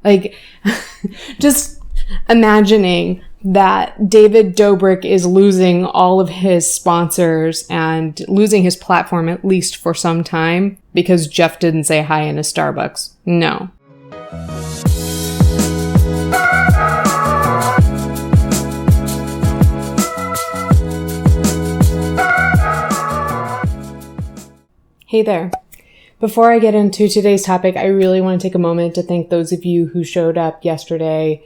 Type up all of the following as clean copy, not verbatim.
Like, just imagining that David Dobrik is losing all of his sponsors and losing his platform at least for some time because Jeff didn't say hi in a Starbucks. No. Hey there. Before I get into today's topic, I really want to take a moment to thank those of you who showed up yesterday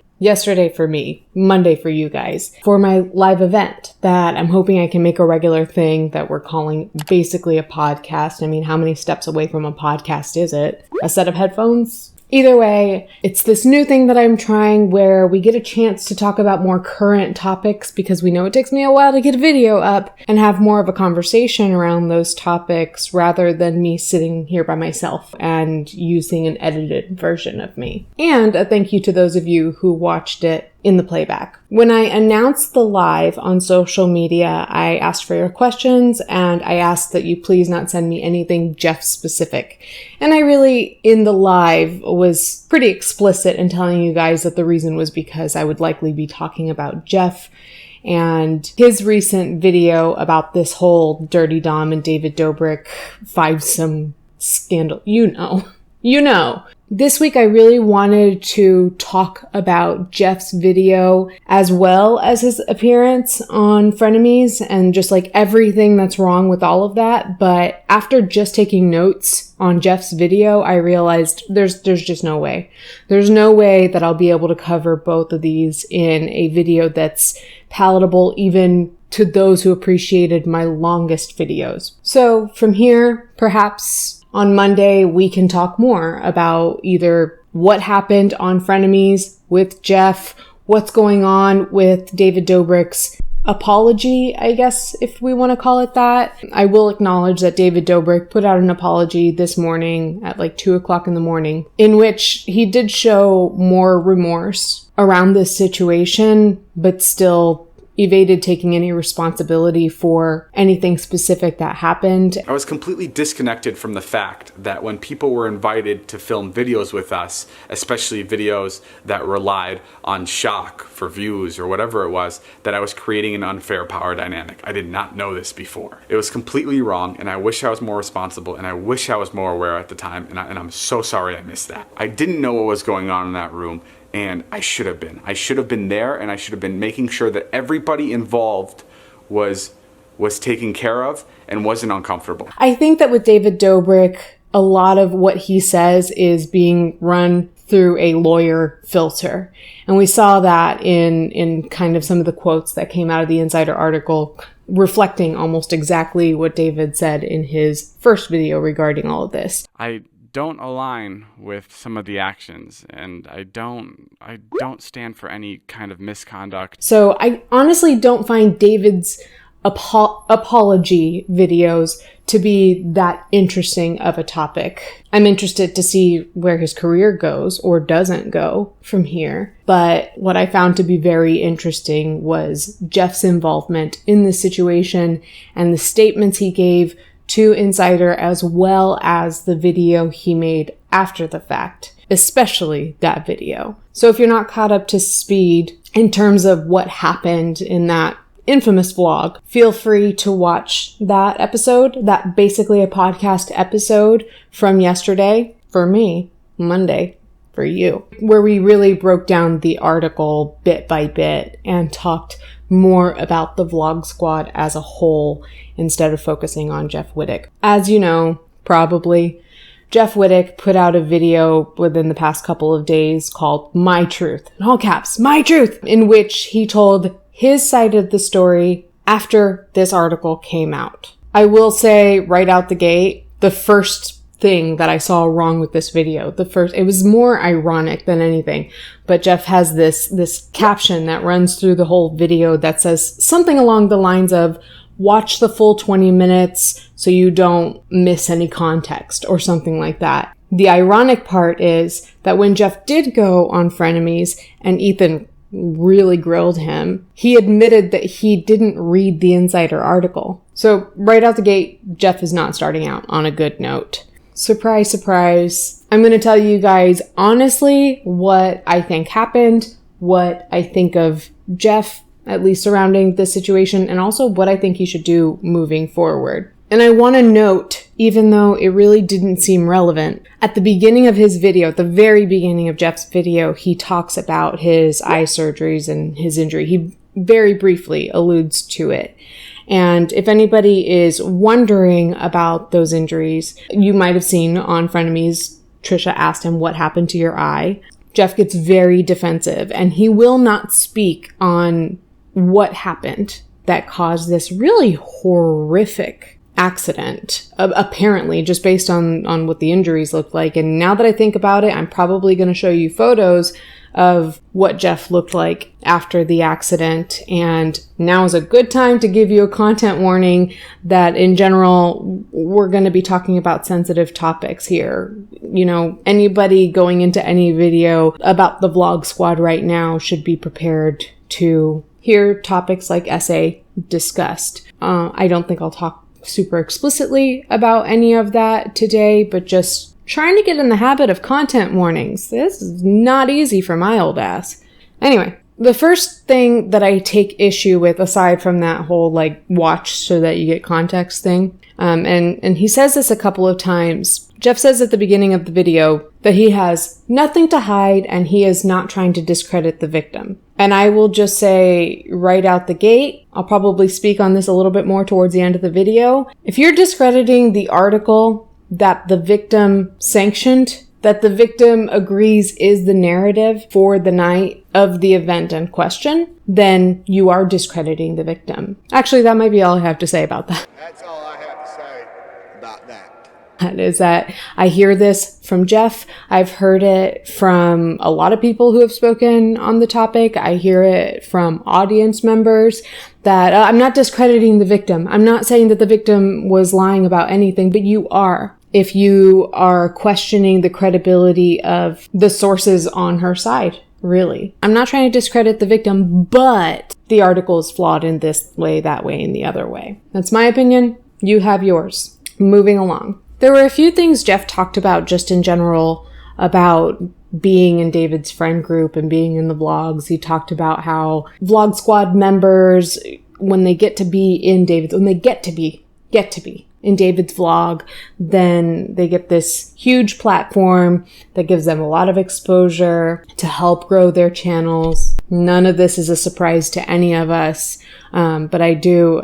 for me, Monday for you guys, for my live event that I'm hoping I can make a regular thing that we're calling basically a podcast. I mean, how many steps away from a podcast is it? A set of headphones? Either way, it's this new thing that I'm trying where we get a chance to talk about more current topics because we know it takes me a while to get a video up and have more of a conversation around those topics rather than me sitting here by myself and using an edited version of me. And a thank you to those of you who watched it in the playback. When I announced the live on social media, I asked for your questions and I asked that you please not send me anything Jeff specific. And I really, in the live, was pretty explicit in telling you guys that the reason was because I would likely be talking about Jeff and his recent video about this whole Dirty Dom and David Dobrik fivesome scandal. You know. This week, I really wanted to talk about Jeff's video as well as his appearance on Frenemies and just like everything that's wrong with all of that. But after just taking notes on Jeff's video, I realized there's just no way. There's no way that I'll be able to cover both of these in a video that's palatable even to those who appreciated my longest videos. So from here, perhaps on Monday, we can talk more about either what happened on Frenemies with Jeff, what's going on with David Dobrik's apology, I guess, if we want to call it that. I will acknowledge that David Dobrik put out an apology this morning at like 2 o'clock in the morning, in which he did show more remorse around this situation, but still evaded taking any responsibility for anything specific that happened. I was completely disconnected from the fact that when people were invited to film videos with us, especially videos that relied on shock for views or whatever it was, that I was creating an unfair power dynamic. I did not know this before. It was completely wrong, and I wish I was more responsible, and I wish I was more aware at the time, and I'm so sorry I missed that. I didn't know what was going on in that room, and I should have been. I should have been there, and I should have been making sure that everybody involved was taken care of and wasn't uncomfortable. I think that with David Dobrik, a lot of what he says is being run through a lawyer filter. And we saw that in kind of some of the quotes that came out of the Insider article, reflecting almost exactly what David said in his first video regarding all of this. I don't align with some of the actions, and I don't stand for any kind of misconduct. So I honestly don't find David's apology videos to be that interesting of a topic. I'm interested to see where his career goes or doesn't go from here. But what I found to be very interesting was Jeff's involvement in this situation and the statements he gave to Insider, as well as the video he made after the fact, especially that video. So if you're not caught up to speed in terms of what happened in that infamous vlog, feel free to watch that episode, that basically a podcast episode from yesterday, for me, Monday, for you, where we really broke down the article bit by bit and talked more about the vlog squad as a whole instead of focusing on Jeff Wittek. As you know, probably, Jeff Wittek put out a video within the past couple of days called My Truth, in all caps, My Truth, in which he told his side of the story after this article came out. I will say right out the gate, the first thing that I saw wrong with this video, it was more ironic than anything, but Jeff has this caption that runs through the whole video that says something along the lines of, watch the full 20 minutes so you don't miss any context or something like that. The ironic part is that when Jeff did go on Frenemies and Ethan really grilled him, he admitted that he didn't read the Insider article. So right out the gate, Jeff is not starting out on a good note. Surprise, surprise. I'm going to tell you guys honestly what I think happened, what I think of Jeff, at least surrounding this situation, and also what I think he should do moving forward. And I want to note, even though it really didn't seem relevant, at the beginning of his video, at the very beginning of Jeff's video, he talks about his eye surgeries and his injury. He very briefly alludes to it. And if anybody is wondering about those injuries, you might have seen on Frenemies, Trisha asked him, what happened to your eye? Jeff gets very defensive, and he will not speak on what happened that caused this really horrific accident, apparently, just based on what the injuries looked like. And now that I think about it, I'm probably going to show you photos of what Jeff looked like after the accident. And now is a good time to give you a content warning that in general, we're going to be talking about sensitive topics here. You know, anybody going into any video about the Vlog Squad right now should be prepared to hear topics like essay discussed. I don't think I'll talk super explicitly about any of that today, but just trying to get in the habit of content warnings. This is not easy for my old ass. Anyway, the first thing that I take issue with, aside from that whole like watch so that you get context thing, and he says this a couple of times. Jeff says at the beginning of the video that he has nothing to hide and he is not trying to discredit the victim. And I will just say right out the gate, I'll probably speak on this a little bit more towards the end of the video. If you're discrediting the article that the victim sanctioned, that the victim agrees is the narrative for the night of the event in question, then you are discrediting the victim. Actually, that might be all I have to say about that. That's all I have to say about that. That is that I hear this from Jeff. I've heard it from a lot of people who have spoken on the topic. I hear it from audience members that I'm not discrediting the victim. I'm not saying that the victim was lying about anything, but you are. If you are questioning the credibility of the sources on her side, really. I'm not trying to discredit the victim, but the article is flawed in this way, that way, and the other way. That's my opinion. You have yours. Moving along. There were a few things Jeff talked about just in general about being in David's friend group and being in the vlogs. He talked about how Vlog Squad members, when they get to be in David's vlog, then they get this huge platform that gives them a lot of exposure to help grow their channels. None of this is a surprise to any of us. But I do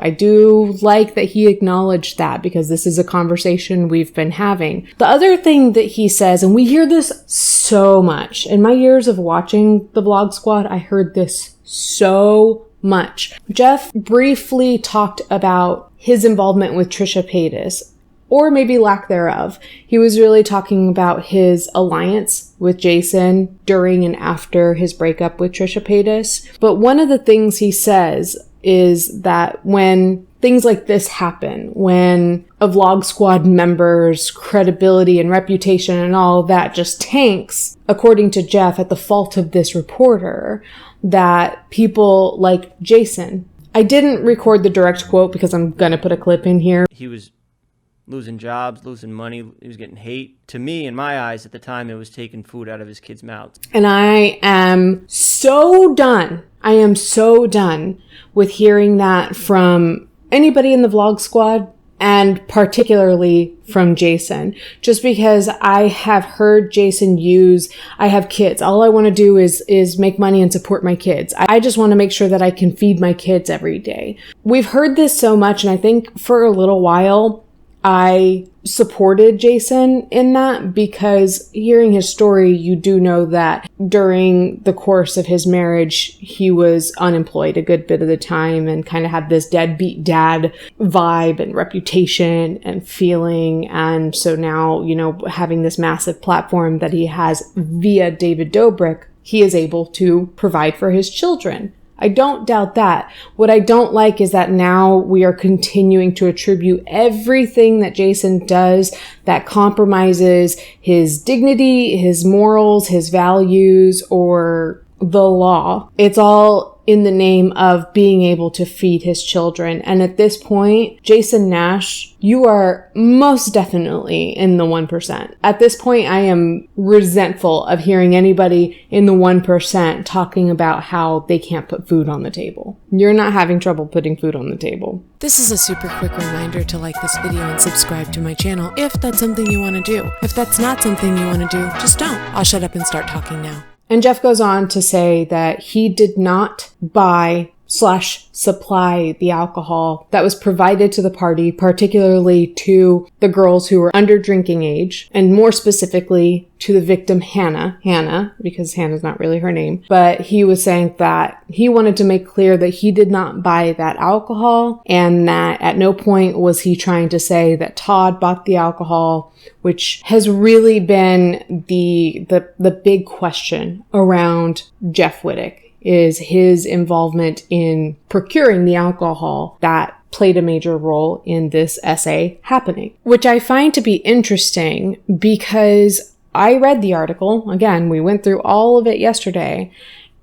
like that he acknowledged that, because this is a conversation we've been having. The other thing that he says, and we hear this so much in my years of watching the Vlog Squad, I heard this so much. Jeff briefly talked about his involvement with Trisha Paytas, or maybe lack thereof. He was really talking about his alliance with Jason during and after his breakup with Trisha Paytas. But one of the things he says is that when things like this happen, when a Vlog Squad member's credibility and reputation and all of that just tanks, according to Jeff, at the fault of this reporter, that people like Jason, I didn't record the direct quote because I'm going to put a clip in here. He was losing jobs, losing money. He was getting hate. To me, in my eyes, at the time, it was taking food out of his kids' mouths. And I am so done. I am so done with hearing that from anybody in the Vlog Squad, and particularly from Jason, just because I have heard Jason use, I have kids. All I want to do is make money and support my kids. I just want to make sure that I can feed my kids every day. We've heard this so much, and I think for a little while, I supported Jason in that, because hearing his story, you do know that during the course of his marriage, he was unemployed a good bit of the time and kind of had this deadbeat dad vibe and reputation and feeling. And so now, you know, having this massive platform that he has via David Dobrik, he is able to provide for his children. I don't doubt that. What I don't like is that now we are continuing to attribute everything that Jason does that compromises his dignity, his morals, his values, or the law. It's all in the name of being able to feed his children. And at this point, Jason Nash, you are most definitely in the 1%. At this point, I am resentful of hearing anybody in the 1% talking about how they can't put food on the table. You're not having trouble putting food on the table. This is a super quick reminder to like this video and subscribe to my channel if that's something you want to do. If that's not something you want to do, just don't. I'll shut up and start talking now. And Jeff goes on to say that he did not buy/supply the alcohol that was provided to the party, particularly to the girls who were under drinking age, and more specifically to the victim Hannah, because Hannah's not really her name. But he was saying that he wanted to make clear that he did not buy that alcohol, and that at no point was he trying to say that Todd bought the alcohol, which has really been the big question around Jeff Wittek, is his involvement in procuring the alcohol that played a major role in this essay happening, which I find to be interesting because I read the article. Again, we went through all of it yesterday,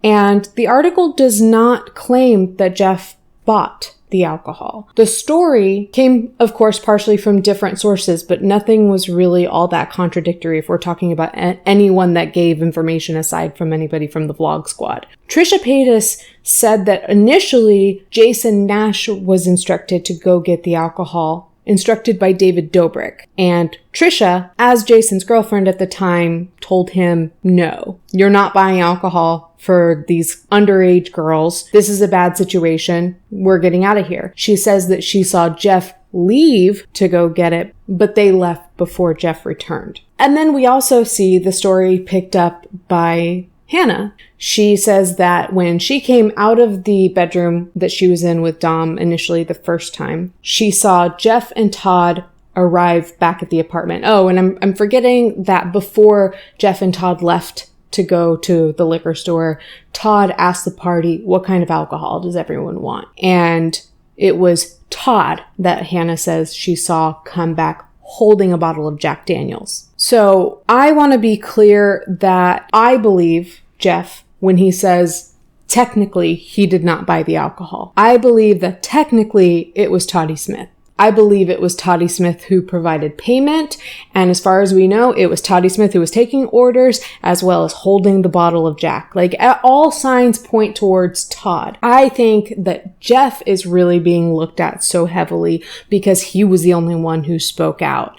and the article does not claim that Jeff bought the alcohol. The story came, of course, partially from different sources, but nothing was really all that contradictory if we're talking about anyone that gave information aside from anybody from the vlog squad. Trisha Paytas said that initially Jason Nash was instructed to go get the alcohol, instructed by David Dobrik. And Trisha, as Jason's girlfriend at the time, told him, no, you're not buying alcohol for these underage girls. This is a bad situation. We're getting out of here. She says that she saw Jeff leave to go get it, but they left before Jeff returned. And then we also see the story picked up by Hannah. She says that when she came out of the bedroom that she was in with Dom initially the first time, she saw Jeff and Todd arrive back at the apartment. Oh, and I'm forgetting that before Jeff and Todd left to go to the liquor store, Todd asked the party, what kind of alcohol does everyone want? And it was Todd that Hannah says she saw come back holding a bottle of Jack Daniels. So I want to be clear that I believe Jeff when he says technically he did not buy the alcohol. I believe that technically it was Toddy Smith. I believe it was Toddy Smith who provided payment, and as far as we know, it was Toddy Smith who was taking orders as well as holding the bottle of Jack. Like, all signs point towards Todd. I think that Jeff is really being looked at so heavily because he was the only one who spoke out.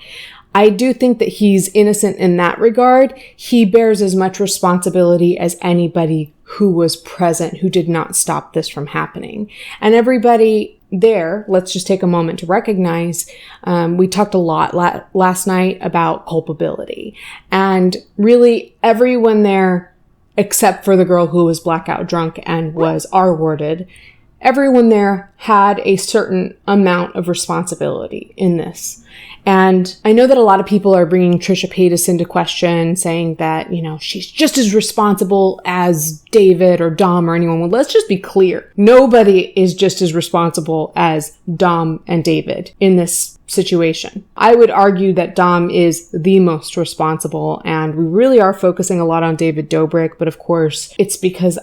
I do think that he's innocent in that regard. He bears as much responsibility as anybody who was present who did not stop this from happening. And everybody there, let's just take a moment to recognize, we talked a lot last night about culpability. And really everyone there, except for the girl who was blackout drunk and was R-worded, everyone there had a certain amount of responsibility in this. And I know that a lot of people are bringing Trisha Paytas into question, saying that, you know, she's just as responsible as David or Dom or anyone. Well, let's just be clear. Nobody is just as responsible as Dom and David in this situation. I would argue that Dom is the most responsible, and we really are focusing a lot on David Dobrik, but of course, it's because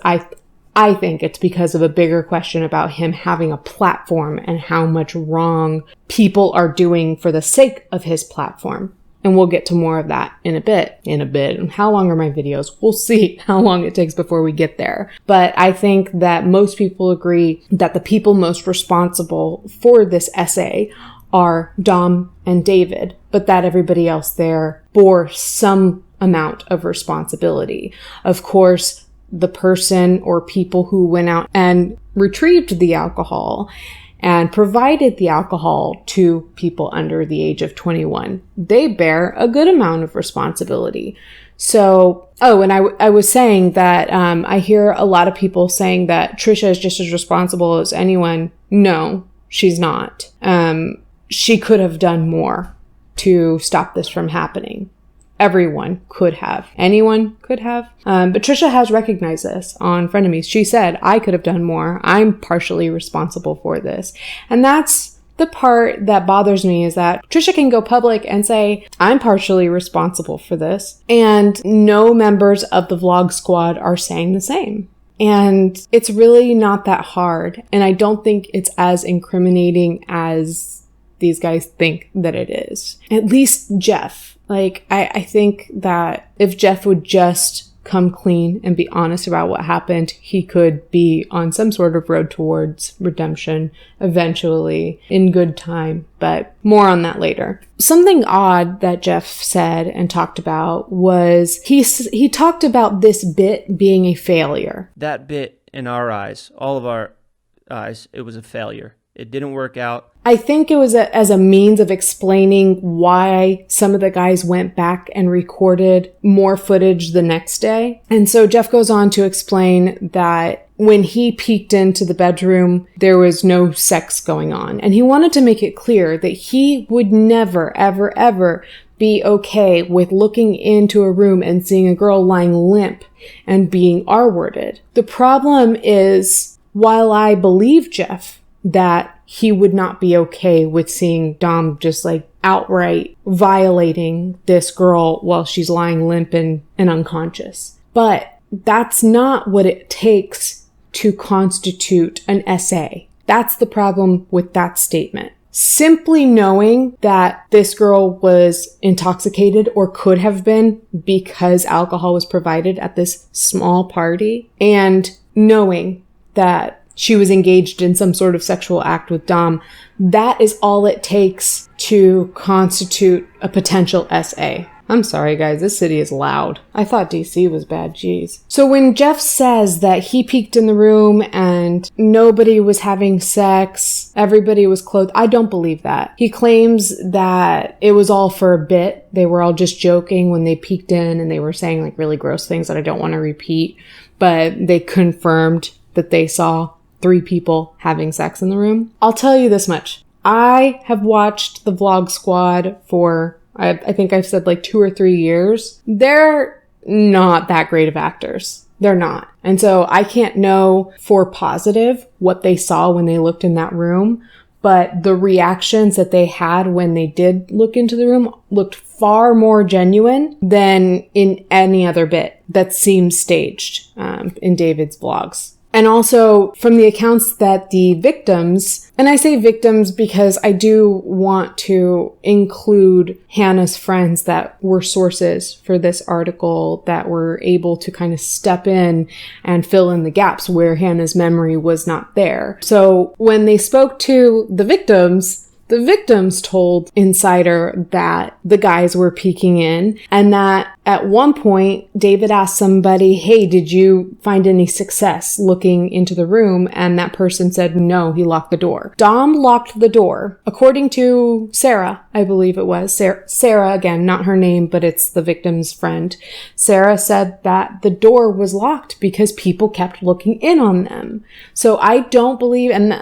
I think it's because of a bigger question about him having a platform and how much wrong people are doing for the sake of his platform. And we'll get to more of that in a bit. And how long are my videos? We'll see how long it takes before we get there. But I think that most people agree that the people most responsible for this essay are Dom and David, but that everybody else there bore some amount of responsibility. Of course, the person or people who went out and retrieved the alcohol and provided the alcohol to people under the age of 21, they bear a good amount of responsibility. So, and I was saying that I hear a lot of people saying that Trisha is just as responsible as anyone. No, she's not. She could have done more to stop this from happening. Everyone could have. Anyone could have. But Trisha has recognized this on Frenemies. She said, I could have done more. I'm partially responsible for this. And that's the part that bothers me, is that Trisha can go public and say, I'm partially responsible for this. And no members of the vlog squad are saying the same. And it's really not that hard. And I don't think it's as incriminating as these guys think that it is. At least Jeff. Like, I think that if Jeff would just come clean and be honest about what happened, he could be on some sort of road towards redemption eventually in good time, but more on that later. Something odd that Jeff said and talked about was he talked about this bit being a failure. That bit, in our eyes, all of our eyes, it was a failure. It didn't work out. I think it was as a means of explaining why some of the guys went back and recorded more footage the next day. And so Jeff goes on to explain that when he peeked into the bedroom, there was no sex going on. And he wanted to make it clear that he would never, ever, ever be okay with looking into a room and seeing a girl lying limp and being R-worded. The problem is, while I believe Jeff that he would not be okay with seeing Dom just like outright violating this girl while she's lying limp and unconscious. But that's not what it takes to constitute an SA. That's the problem with that statement. Simply knowing that this girl was intoxicated or could have been because alcohol was provided at this small party, and knowing that she was engaged in some sort of sexual act with Dom, that is all it takes to constitute a potential SA. I'm sorry, guys, this city is loud. I thought DC was bad, jeez. So when Jeff says that he peeked in the room and nobody was having sex, everybody was clothed, I don't believe that. He claims that it was all for a bit. They were all just joking when they peeked in and they were saying like really gross things that I don't want to repeat, but they confirmed that they saw 3 people having sex in the room. I'll tell you this much. I have watched the Vlog Squad for, I think I've said like 2 or 3 years. They're not that great of actors. They're not. And so I can't know for positive what they saw when they looked in that room, but the reactions that they had when they did look into the room looked far more genuine than in any other bit that seems staged in David's vlogs. And also from the accounts that the victims, and I say victims because I do want to include Hannah's friends that were sources for this article that were able to kind of step in and fill in the gaps where Hannah's memory was not there. So when they spoke to the victims told Insider that the guys were peeking in, and that at one point David asked somebody, hey, did you find any success looking into the room? And that person said no, he locked the door. Dom locked the door. According to Sarah, I believe it was, Sarah, again, not her name, but it's the victim's friend. Sarah said that the door was locked because people kept looking in on them. So I don't believe, and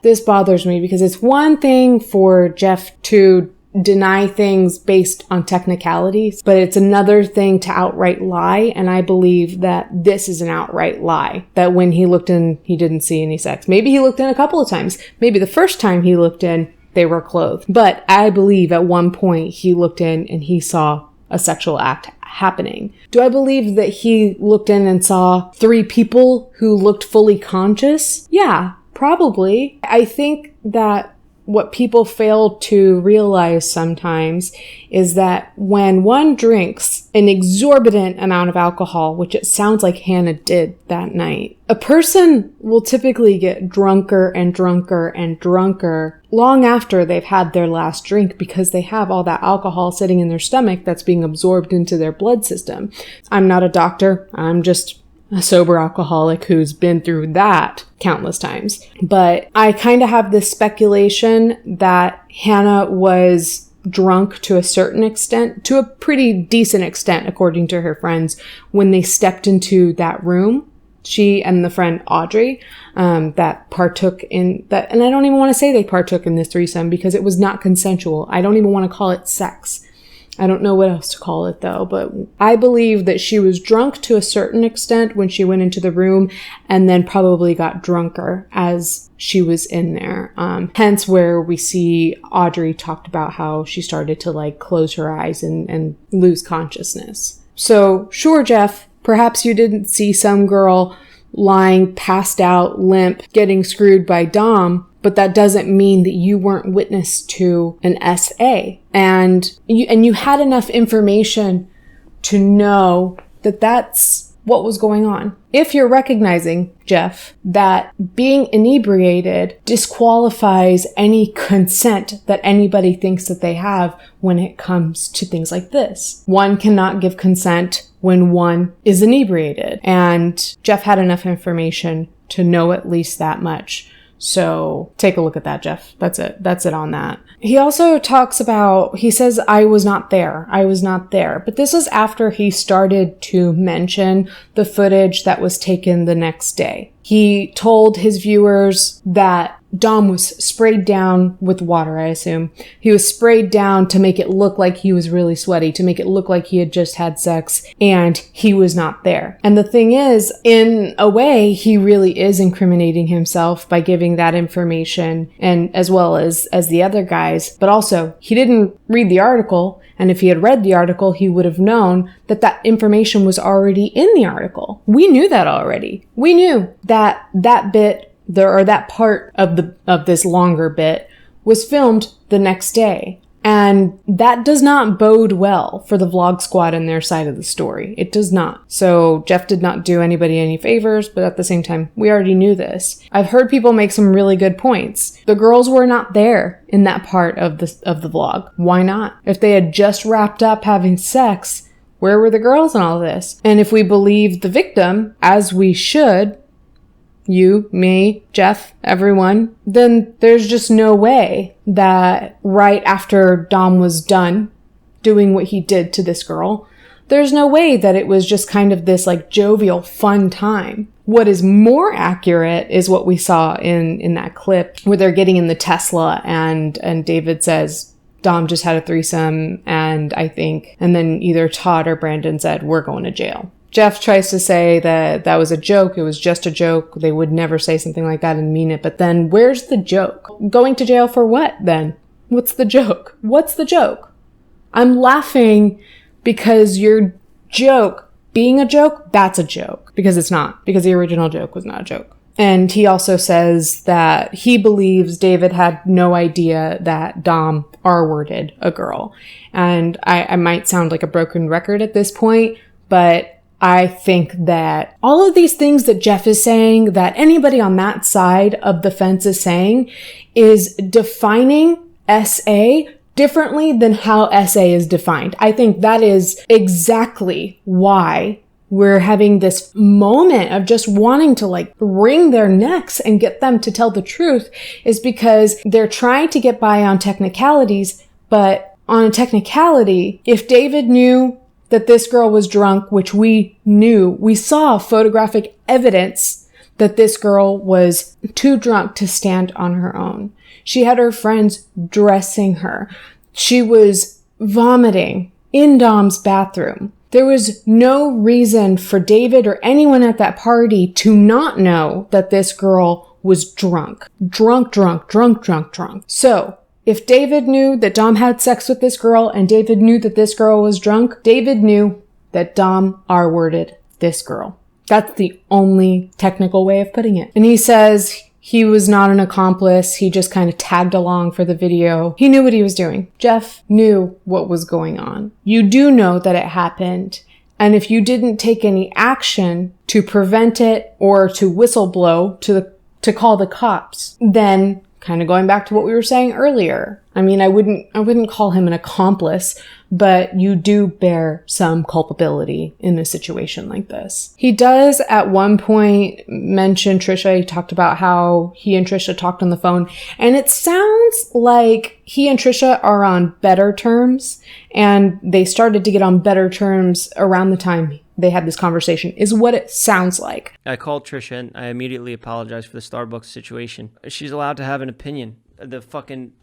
this bothers me because it's one thing for Jeff to deny things based on technicalities, but it's another thing to outright lie. And I believe that this is an outright lie, that when he looked in, he didn't see any sex. Maybe he looked in a couple of times. Maybe the first time he looked in, they were clothed. But I believe at one point he looked in and he saw a sexual act happening. Do I believe that he looked in and saw 3 people who looked fully conscious? Yeah, probably. I think that what people fail to realize sometimes is that when one drinks an exorbitant amount of alcohol, which it sounds like Hannah did that night, a person will typically get drunker and drunker and drunker long after they've had their last drink because they have all that alcohol sitting in their stomach that's being absorbed into their blood system. I'm not a doctor. I'm just a sober alcoholic who's been through that countless times. But I kind of have this speculation that Hannah was drunk to a certain extent, to a pretty decent extent, according to her friends, when they stepped into that room. She and the friend Audrey, that partook in that. And I don't even want to say they partook in this threesome because it was not consensual. I don't even want to call it sex. I don't know what else to call it though, but I believe that she was drunk to a certain extent when she went into the room and then probably got drunker as she was in there. Hence where we see Audrey talked about how she started to like close her eyes and lose consciousness. So sure, Jeff, perhaps you didn't see some girl lying passed out, limp, getting screwed by Dom, but that doesn't mean that you weren't witness to an SA. And you had enough information to know that that's what was going on. If you're recognizing, Jeff, that being inebriated disqualifies any consent that anybody thinks that they have when it comes to things like this. One cannot give consent when one is inebriated. And Jeff had enough information to know at least that much. So take a look at that, Jeff. That's it. That's it on that. He also talks about, he says, I was not there. I was not there. But this was after he started to mention the footage that was taken the next day. He told his viewers that Dom was sprayed down with water, I assume. He was sprayed down to make it look like he was really sweaty, to make it look like he had just had sex, and he was not there. And the thing is, in a way, he really is incriminating himself by giving that information, and as well as the other guys. But also, he didn't read the article, and if he had read the article, he would have known that that information was already in the article. We knew that already. We knew that that bit that part of this longer bit was filmed the next day. And that does not bode well for the Vlog Squad and their side of the story. It does not. So Jeff did not do anybody any favors, but at the same time, we already knew this. I've heard people make some really good points. The girls were not there in that part of the vlog. Why not? If they had just wrapped up having sex, where were the girls in all this? And if we believe the victim, as we should, you, me, Jeff, everyone, then there's just no way that right after Dom was done doing what he did to this girl, there's no way that it was just kind of this like jovial, fun time. What is more accurate is what we saw in that clip where they're getting in the Tesla and David says, Dom just had a threesome, and then either Todd or Brandon said, we're going to jail. Jeff tries to say that that was a joke. It was just a joke. They would never say something like that and mean it. But then where's the joke? Going to jail for what then? What's the joke? What's the joke? I'm laughing because your joke being a joke, that's a joke. Because it's not. Because the original joke was not a joke. And he also says that he believes David had no idea that Dom R-worded a girl. And I might sound like a broken record at this point, but I think that all of these things that Jeff is saying, that anybody on that side of the fence is saying, is defining SA differently than how SA is defined. I think that is exactly why we're having this moment of just wanting to like wring their necks and get them to tell the truth, is because they're trying to get by on technicalities. But on a technicality, if David knew that this girl was drunk, which we knew, we saw photographic evidence that this girl was too drunk to stand on her own. She had her friends dressing her. She was vomiting in Dom's bathroom. There was no reason for David or anyone at that party to not know that this girl was drunk. Drunk. So, if David knew that Dom had sex with this girl and David knew that this girl was drunk, David knew that Dom R-worded this girl. That's the only technical way of putting it. And he says he was not an accomplice. He just kind of tagged along for the video. He knew what he was doing. Jeff knew what was going on. You do know that it happened. And if you didn't take any action to prevent it or to whistleblow to call the cops, then kind of going back to what we were saying earlier. I mean, I wouldn't call him an accomplice, but you do bear some culpability in a situation like this. He does at one point mention Trisha. He talked about how he and Trisha talked on the phone, and it sounds like he and Trisha are on better terms, and they started to get on better terms around the time they had this conversation, is what it sounds like. I called Trisha and I immediately apologized for the Starbucks situation. She's allowed to have an opinion. The fucking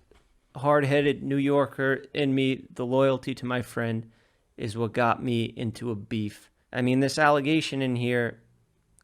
hard-headed New Yorker in me, the loyalty to my friend, is what got me into a beef. I mean, this allegation in here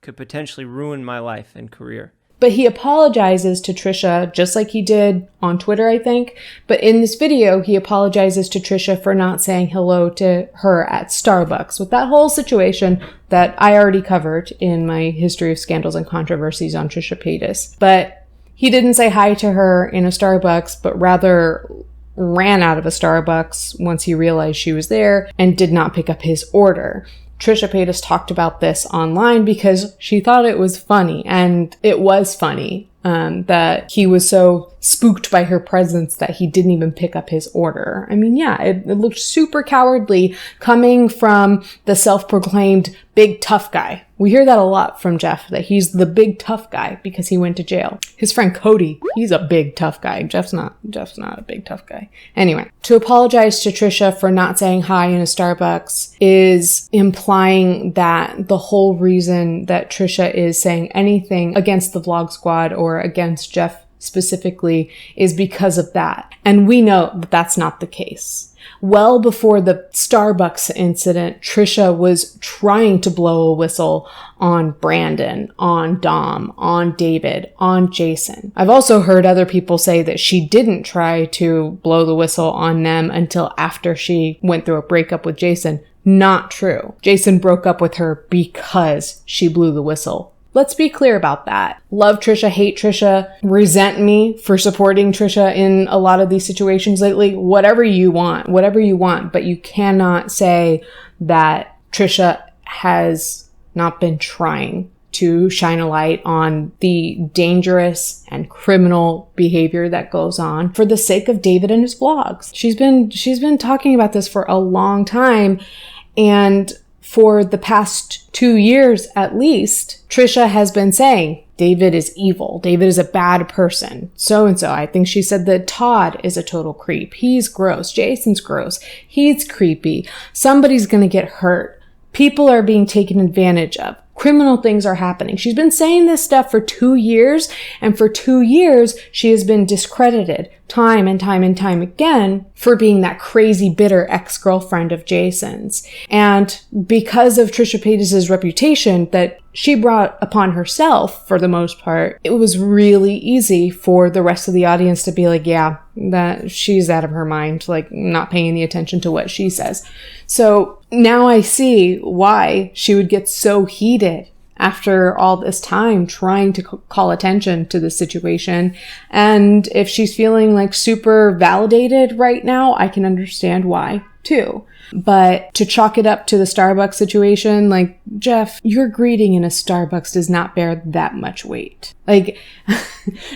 could potentially ruin my life and career. But he apologizes to Trisha, just like he did on Twitter, I think. But in this video, he apologizes to Trisha for not saying hello to her at Starbucks, with that whole situation that I already covered in my history of scandals and controversies on Trisha Paytas. But he didn't say hi to her in a Starbucks, but rather ran out of a Starbucks once he realized she was there and did not pick up his order. Trisha Paytas talked about this online because she thought it was funny, and it was funny that he was so spooked by her presence that he didn't even pick up his order. I mean, yeah, it looked super cowardly coming from the self-proclaimed big tough guy. We hear that a lot from Jeff, that he's the big tough guy because he went to jail. His friend Cody, he's a big tough guy. Jeff's not a big tough guy. Anyway, to apologize to Trisha for not saying hi in a Starbucks is implying that the whole reason that Trisha is saying anything against the Vlog Squad or against Jeff specifically is because of that. And we know that that's not the case. Well before the Starbucks incident, Trisha was trying to blow a whistle on Brandon, on Dom, on David, on Jason. I've also heard other people say that she didn't try to blow the whistle on them until after she went through a breakup with Jason. Not true. Jason broke up with her because she blew the whistle. Let's be clear about that. Love Trisha, hate Trisha, resent me for supporting Trisha in a lot of these situations lately. Whatever you want, but you cannot say that Trisha has not been trying to shine a light on the dangerous and criminal behavior that goes on for the sake of David and his vlogs. She's been talking about this for a long time, and for the past 2 years at least, Trisha has been saying, David is evil. David is a bad person. So-and-so. I think she said that Todd is a total creep. He's gross. Jason's gross. He's creepy. Somebody's going to get hurt. People are being taken advantage of. Criminal things are happening. She's been saying this stuff for 2 years, and for 2 years, she has been discredited time and time and time again for being that crazy, bitter ex-girlfriend of Jason's. And because of Trisha Paytas' reputation that she brought upon herself, for the most part, it was really easy for the rest of the audience to be like, yeah, that she's out of her mind, like not paying any attention to what she says. So now I see why she would get so heated after all this time trying to call attention to the situation. And if she's feeling like super validated right now, I can understand why too. But to chalk it up to the Starbucks situation, like, Jeff, your greeting in a Starbucks does not bear that much weight. Like,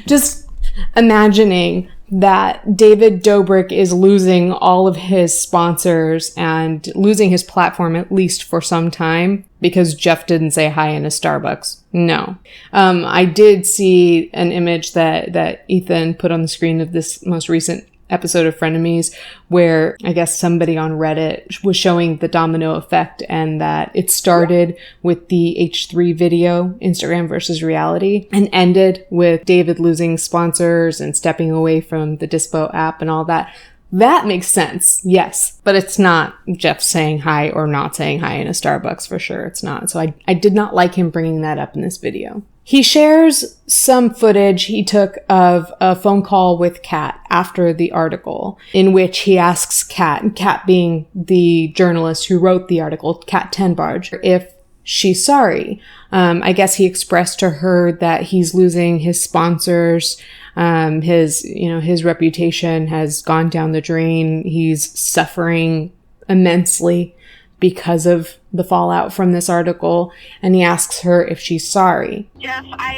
just imagining that David Dobrik is losing all of his sponsors and losing his platform at least for some time because Jeff didn't say hi in a Starbucks. No. I did see an image that Ethan put on the screen of this most recent episode of Frenemies where I guess somebody on Reddit was showing the domino effect, and that it started with the H3 video, Instagram versus reality, and ended with David losing sponsors and stepping away from the Dispo app and all that. That makes sense, yes, but it's not Jeff saying hi or not saying hi in a Starbucks, for sure. It's not. So I did not like him bringing that up in this video. He shares some footage he took of a phone call with Kat after the article, in which he asks Kat being the journalist who wrote the article, Kat Tenbarge, if she's sorry. I guess he expressed to her that he's losing his sponsors. His reputation has gone down the drain. He's suffering immensely because of the fallout from this article, and he asks her if she's sorry. Jeff, I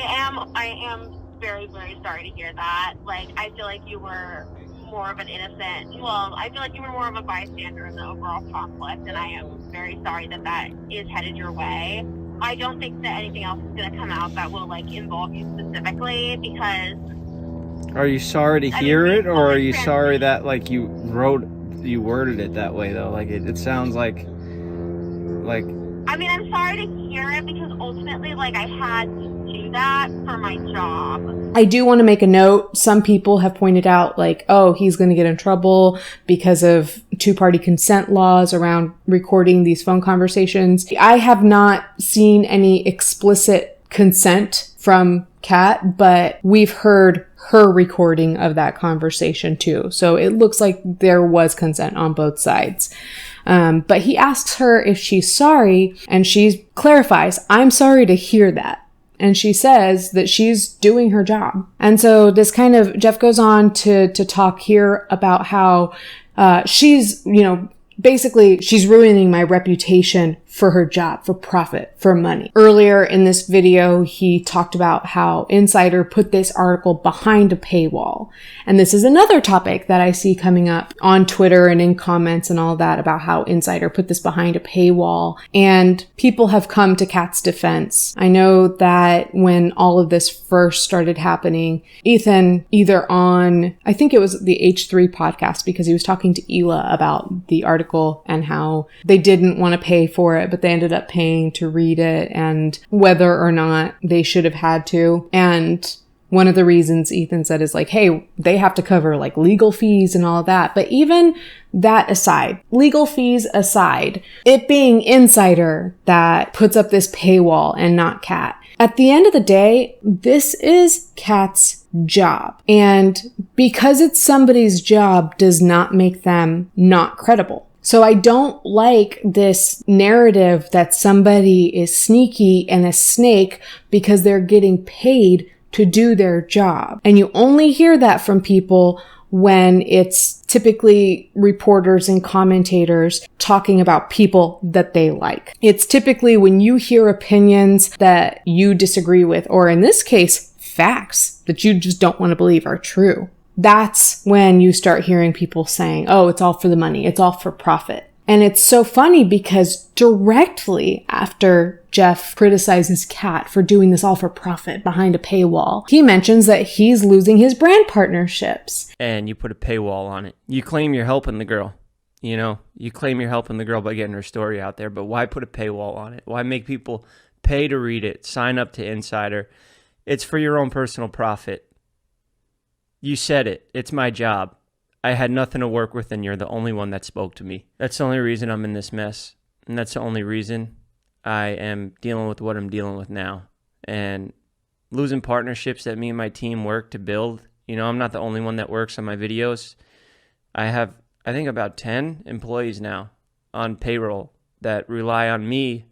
am very, very sorry to hear that. Like, I feel like you were more of an I feel like you were more of a bystander in the overall conflict, and I am very sorry that is headed your way. I don't think that anything else is going to come out that will, like, involve you specifically, because... Are you sorry to hear it, or are you sorry that, like, you worded it that way, though? Like, it sounds like... I mean, I'm sorry to hear it, because ultimately, like, I had to do that for my job. I do want to make a note. Some people have pointed out, like, oh, he's going to get in trouble because of two-party consent laws around recording these phone conversations. I have not seen any explicit consent from Kat, but we've heard her recording of that conversation too. So it looks like there was consent on both sides. But he asks her if she's sorry, and she clarifies, "I'm sorry to hear that." And she says that she's doing her job. And so this kind of, Jeff goes on to talk here about how she's, basically she's ruining my reputation for her job, for profit, for money. Earlier in this video, he talked about how Insider put this article behind a paywall. And this is another topic that I see coming up on Twitter and in comments and all that about how Insider put this behind a paywall. And people have come to Kat's defense. I know that when all of this first started happening, Ethan, either on, I think it was the H3 podcast, because he was talking to Ela about the article and how they didn't want to pay for it, but they ended up paying to read it, and whether or not they should have had to. And one of the reasons Ethan said is like, hey, they have to cover like legal fees and all of that. But even that aside, legal fees aside, it being Insider that puts up this paywall and not Kat. At the end of the day, this is Kat's job. And because it's somebody's job does not make them not credible. So I don't like this narrative that somebody is sneaky and a snake because they're getting paid to do their job. And you only hear that from people when it's typically reporters and commentators talking about people that they like. It's typically when you hear opinions that you disagree with, or in this case, facts that you just don't want to believe are true. That's when you start hearing people saying, oh, it's all for the money. It's all for profit. And it's so funny because directly after Jeff criticizes Kat for doing this all for profit behind a paywall, he mentions that he's losing his brand partnerships. And you put a paywall on it. You claim you're helping the girl. You claim you're helping the girl by getting her story out there, but why put a paywall on it? Why make people pay to read it, sign up to Insider? It's for your own personal profit. You said it. It's my job. I had nothing to work with, and you're the only one that spoke to me. That's the only reason I'm in this mess. And that's the only reason I am dealing with what I'm dealing with now. And losing partnerships that me and my team work to build. I'm not the only one that works on my videos. I have, I think, about 10 employees now on payroll that rely on me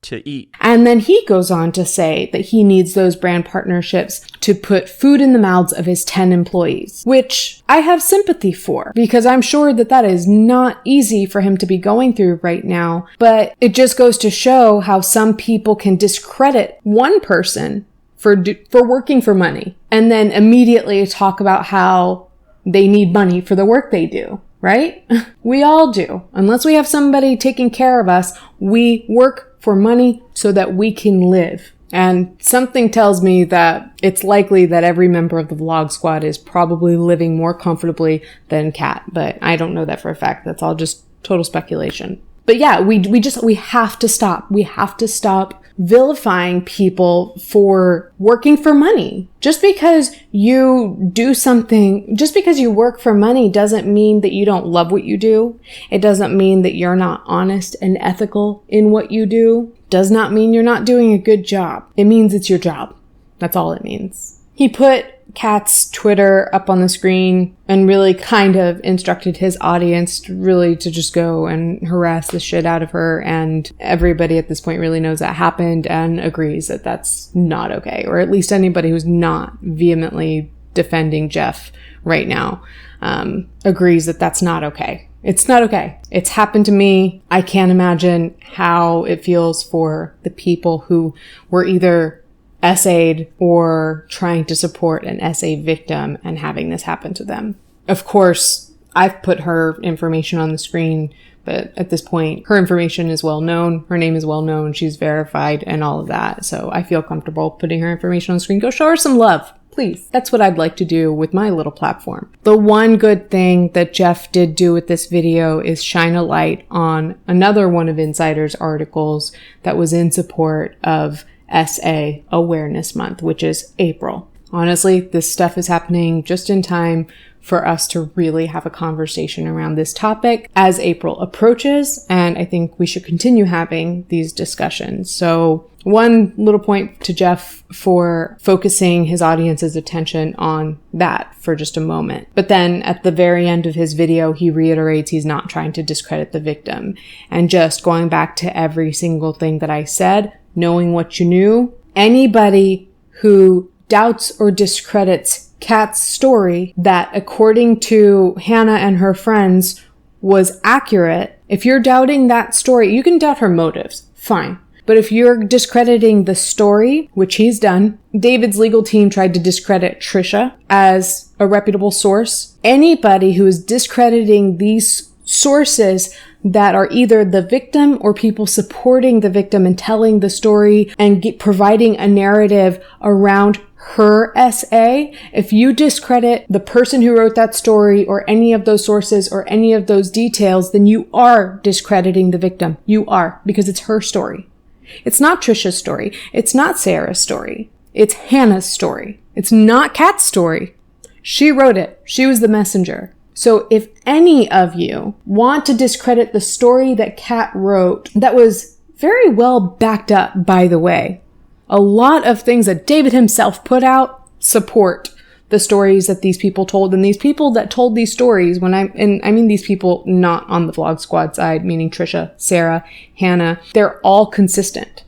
to eat. And then he goes on to say that he needs those brand partnerships to put food in the mouths of his 10 employees, which I have sympathy for, because I'm sure that is not easy for him to be going through right now. But it just goes to show how some people can discredit one person for working for money and then immediately talk about how they need money for the work they do. Right? We all do. Unless we have somebody taking care of us, we work for money so that we can live. And something tells me that it's likely that every member of the vlog squad is probably living more comfortably than Kat, but I don't know that for a fact. That's all just total speculation. But yeah, we have to stop. We have to stop vilifying people for working for money. Just because you do something, just because you work for money doesn't mean that you don't love what you do. It doesn't mean that you're not honest and ethical in what you do. Does not mean you're not doing a good job. It means it's your job. That's all it means. He put Kat's Twitter up on the screen and really kind of instructed his audience to just go and harass the shit out of her. And everybody at this point really knows that happened and agrees that that's not okay. Or at least anybody who's not vehemently defending Jeff right now agrees that that's not okay. It's not okay. It's happened to me. I can't imagine how it feels for the people who were either essayed or trying to support an essay victim and having this happen to them. Of course, I've put her information on the screen, but at this point, her information is well known. Her name is well known. She's verified and all of that. So I feel comfortable putting her information on the screen. Go show her some love, please. That's what I'd like to do with my little platform. The one good thing that Jeff did do with this video is shine a light on another one of Insider's articles that was in support of SA Awareness Month, which is April. Honestly, this stuff is happening just in time for us to really have a conversation around this topic as April approaches, and I think we should continue having these discussions. So one little point to Jeff for focusing his audience's attention on that for just a moment. But then at the very end of his video, he reiterates he's not trying to discredit the victim. And just going back to every single thing that I said, knowing what you knew, anybody who doubts or discredits Kat's story that, according to Hannah and her friends, was accurate, if you're doubting that story, you can doubt her motives, fine. But if you're discrediting the story, which he's done, David's legal team tried to discredit Trisha as a reputable source. Anybody who is discrediting these sources that are either the victim or people supporting the victim and telling the story and providing a narrative around her SA, if you discredit the person who wrote that story or any of those sources or any of those details, then you are discrediting the victim. You are, because it's her story. It's not Trisha's story. It's not Sarah's story. It's Hannah's story. It's not Kat's story. She wrote it. She was the messenger. So if any of you want to discredit the story that Kat wrote, that was very well backed up, by the way. A lot of things that David himself put out support the stories that these people told. And these people that told these stories, I mean these people not on the Vlog Squad side, meaning Trisha, Sarah, Hannah, they're all consistent.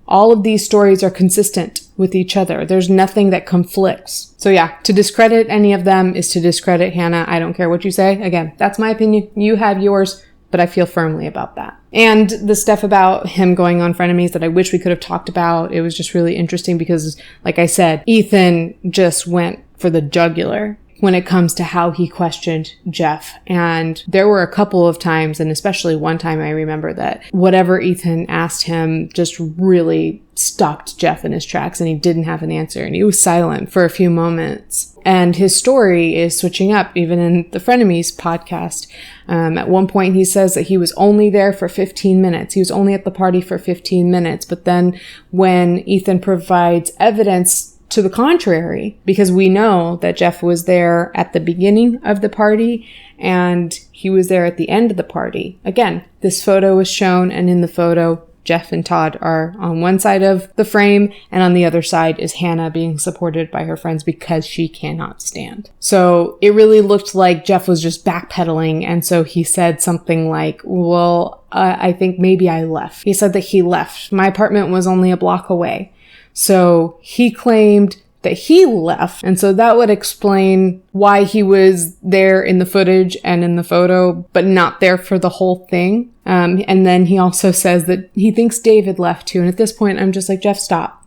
All of these stories are consistent with each other. There's nothing that conflicts. So yeah, to discredit any of them is to discredit Hannah. I don't care what you say. Again, that's my opinion. You have yours, but I feel firmly about that. And the stuff about him going on Frenemies that I wish we could have talked about, it was just really interesting because, like I said, Ethan just went for the jugular when it comes to how he questioned Jeff. And there were a couple of times, and especially one time I remember, that whatever Ethan asked him just really stopped Jeff in his tracks, and he didn't have an answer, and he was silent for a few moments. And his story is switching up even in the Frenemies podcast. At one point he says that he was only there for 15 minutes. He was only at the party for 15 minutes. But then when Ethan provides evidence to the contrary, because we know that Jeff was there at the beginning of the party and he was there at the end of the party. Again, this photo was shown, and in the photo, Jeff and Todd are on one side of the frame, and on the other side is Hannah being supported by her friends because she cannot stand. So it really looked like Jeff was just backpedaling, and so he said something like, well, I think maybe I left. He said that he left. My apartment was only a block away. So he claimed that he left, and so that would explain why he was there in the footage and in the photo, but not there for the whole thing. And then he also says that he thinks David left too. And at this point, I'm just like, Jeff, stop.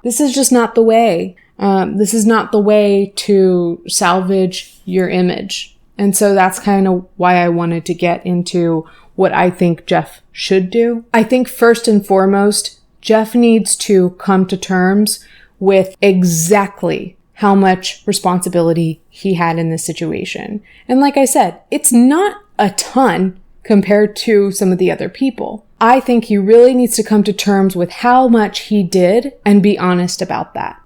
This is just not the way. This is not the way to salvage your image. And so that's kind of why I wanted to get into what I think Jeff should do. I think first and foremost, Jeff needs to come to terms with exactly how much responsibility he had in this situation. And like I said, it's not a ton compared to some of the other people. I think he really needs to come to terms with how much he did and be honest about that.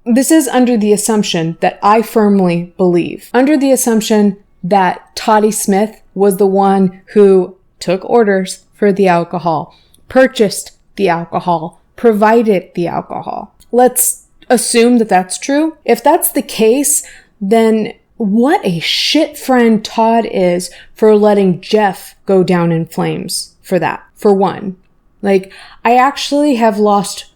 This is under the assumption that I firmly believe. Under the assumption that Toddy Smith was the one who took orders for the alcohol, purchased the alcohol, provided the alcohol. Let's assume that that's true. If that's the case, then what a shit friend Todd is for letting Jeff go down in flames for that, for one. Like, I actually have lost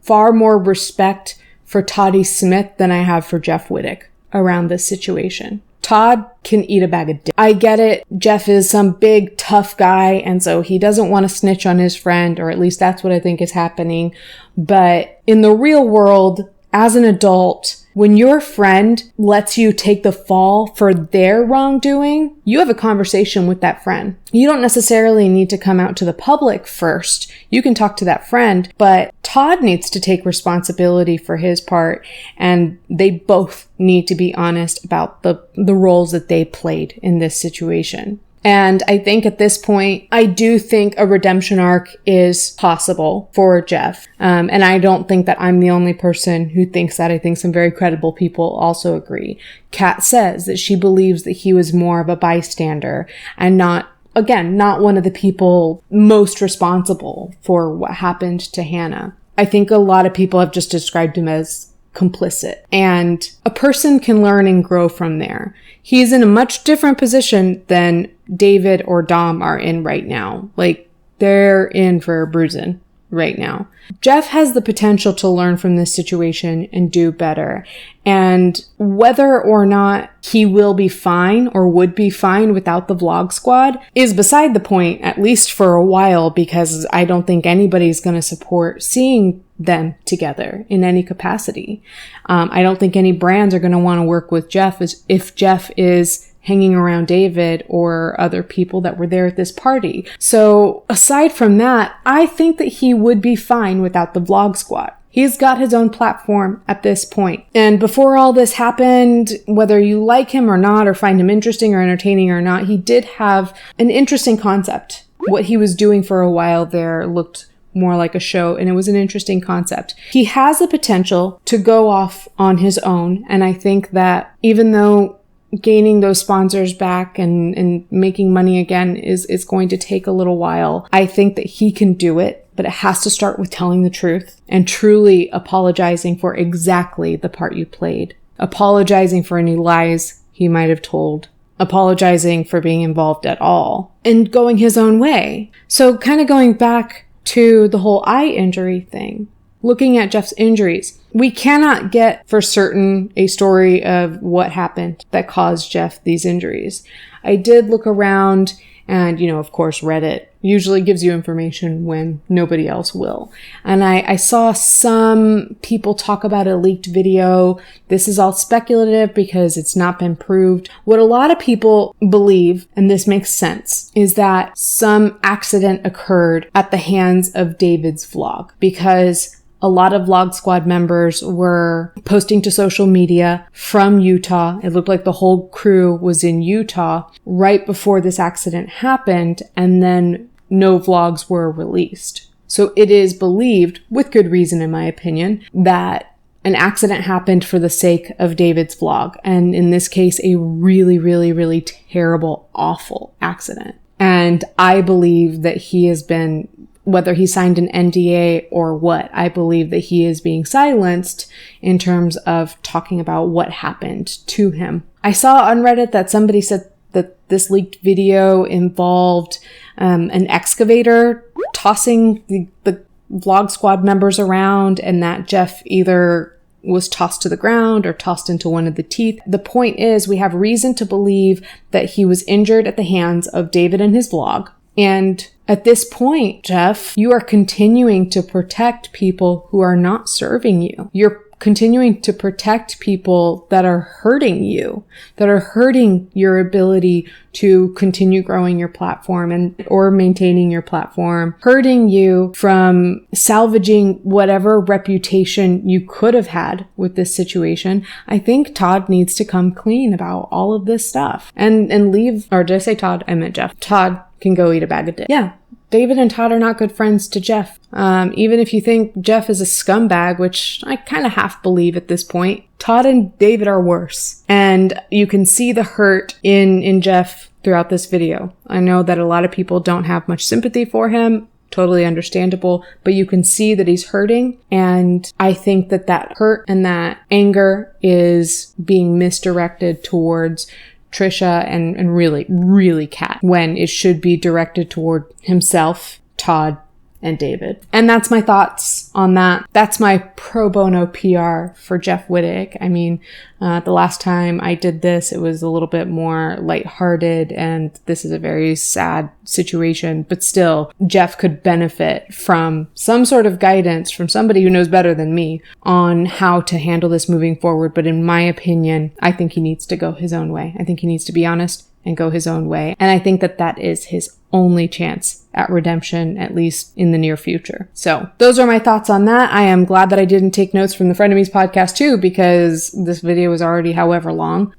far more respect for Toddy Smith than I have for Jeff Wittek around this situation. Todd can eat a bag of dicks. I get it. Jeff is some big, tough guy, and so he doesn't want to snitch on his friend, or at least that's what I think is happening. But in the real world, as an adult, when your friend lets you take the fall for their wrongdoing, you have a conversation with that friend. You don't necessarily need to come out to the public first. You can talk to that friend, but Todd needs to take responsibility for his part, and they both need to be honest about the roles that they played in this situation. And I think at this point, I do think a redemption arc is possible for Jeff. And I don't think that I'm the only person who thinks that. I think some very credible people also agree. Kat says that she believes that he was more of a bystander and not one of the people most responsible for what happened to Hannah. I think a lot of people have just described him as complicit, and a person can learn and grow from there. He's in a much different position than David or Dom are in right now. Like, they're in for a bruising right now. Jeff has the potential to learn from this situation and do better. And whether or not he will be fine or would be fine without the vlog squad is beside the point, at least for a while, because I don't think anybody's going to support seeing them together in any capacity. I don't think any brands are going to want to work with Jeff if Jeff is hanging around David or other people that were there at this party. So aside from that, I think that he would be fine without the vlog squad. He's got his own platform at this point. And before all this happened, whether you like him or not, or find him interesting or entertaining or not, he did have an interesting concept. What he was doing for a while there looked more like a show, and it was an interesting concept. He has the potential to go off on his own, and I think that even though gaining those sponsors back and making money again is going to take a little while, I think that he can do it, but it has to start with telling the truth and truly apologizing for exactly the part you played, apologizing for any lies he might have told, apologizing for being involved at all, and going his own way. So kind of going back to the whole eye injury thing, looking at Jeff's injuries, we cannot get for certain a story of what happened that caused Jeff these injuries. I did look around and, of course, Reddit usually gives you information when nobody else will. And I saw some people talk about a leaked video. This is all speculative because it's not been proved. What a lot of people believe, and this makes sense, is that some accident occurred at the hands of David's vlog, because a lot of Vlog Squad members were posting to social media from Utah. It looked like the whole crew was in Utah right before this accident happened, and then no vlogs were released. So it is believed, with good reason in my opinion, that an accident happened for the sake of David's vlog. And in this case, a really, really, really terrible, awful accident. And I believe that he has been, whether he signed an NDA or what, I believe that he is being silenced in terms of talking about what happened to him. I saw on Reddit that somebody said that this leaked video involved an excavator tossing the Vlog Squad members around, and that Jeff either was tossed to the ground or tossed into one of the teeth. The point is, we have reason to believe that he was injured at the hands of David and his vlog. And at this point, Jeff, you are continuing to protect people who are not serving you. You're continuing to protect people that are hurting you, that are hurting your ability to continue growing your platform or maintaining your platform, hurting you from salvaging whatever reputation you could have had with this situation. I think Todd needs to come clean about all of this stuff and leave, or did I say Todd? I meant Jeff. Todd can go eat a bag of dicks. Yeah. David and Todd are not good friends to Jeff. Even if you think Jeff is a scumbag, which I kind of half believe at this point, Todd and David are worse. And you can see the hurt in Jeff throughout this video. I know that a lot of people don't have much sympathy for him. Totally understandable. But you can see that he's hurting. And I think that that hurt and that anger is being misdirected towards Trisha and really Kat, when it should be directed toward himself, Todd, and David. And that's my thoughts on that. That's my pro bono PR for Jeff Wittek. I mean, the last time I did this, it was a little bit more lighthearted, and this is a very sad situation, but still, Jeff could benefit from some sort of guidance from somebody who knows better than me on how to handle this moving forward. But in my opinion, I think he needs to go his own way. I think he needs to be honest and go his own way. And I think that that is his only chance at redemption, at least in the near future. So those are my thoughts on that. I am glad that I didn't take notes from the Frenemies podcast too, because this video was already however long.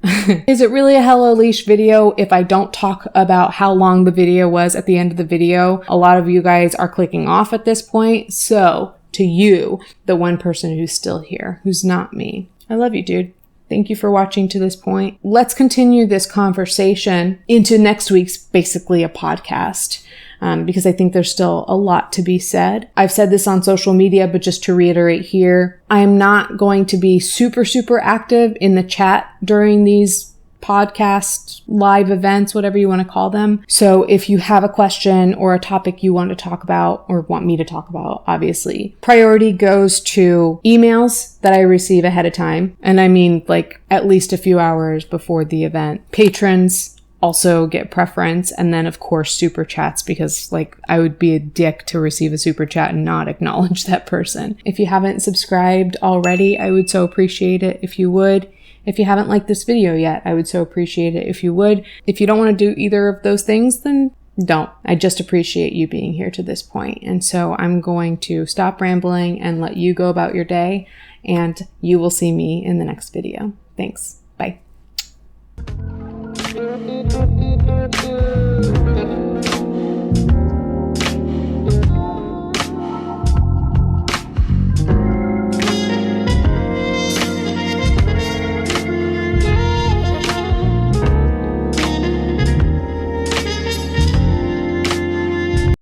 Is it really a helloleesh video if I don't talk about how long the video was at the end of the video? A lot of you guys are clicking off at this point. So to you, the one person who's still here, who's not me, I love you, dude. Thank you for watching to this point. Let's continue this conversation into next week's basically a podcast, because I think there's still a lot to be said. I've said this on social media, but just to reiterate here, I am not going to be super active in the chat during these podcast live events, whatever you want to call them. So if you have a question or a topic you want to talk about or want me to talk about, obviously, priority goes to emails that I receive ahead of time. And I mean like at least a few hours before the event. Patrons also get preference. And then of course, super chats, because like I would be a dick to receive a super chat and not acknowledge that person. If you haven't subscribed already, I would so appreciate it if you would. If you haven't liked this video yet, I would so appreciate it if you would. If you don't want to do either of those things, then don't. I just appreciate you being here to this point. And so I'm going to stop rambling and let you go about your day, and you will see me in the next video. Thanks. Bye.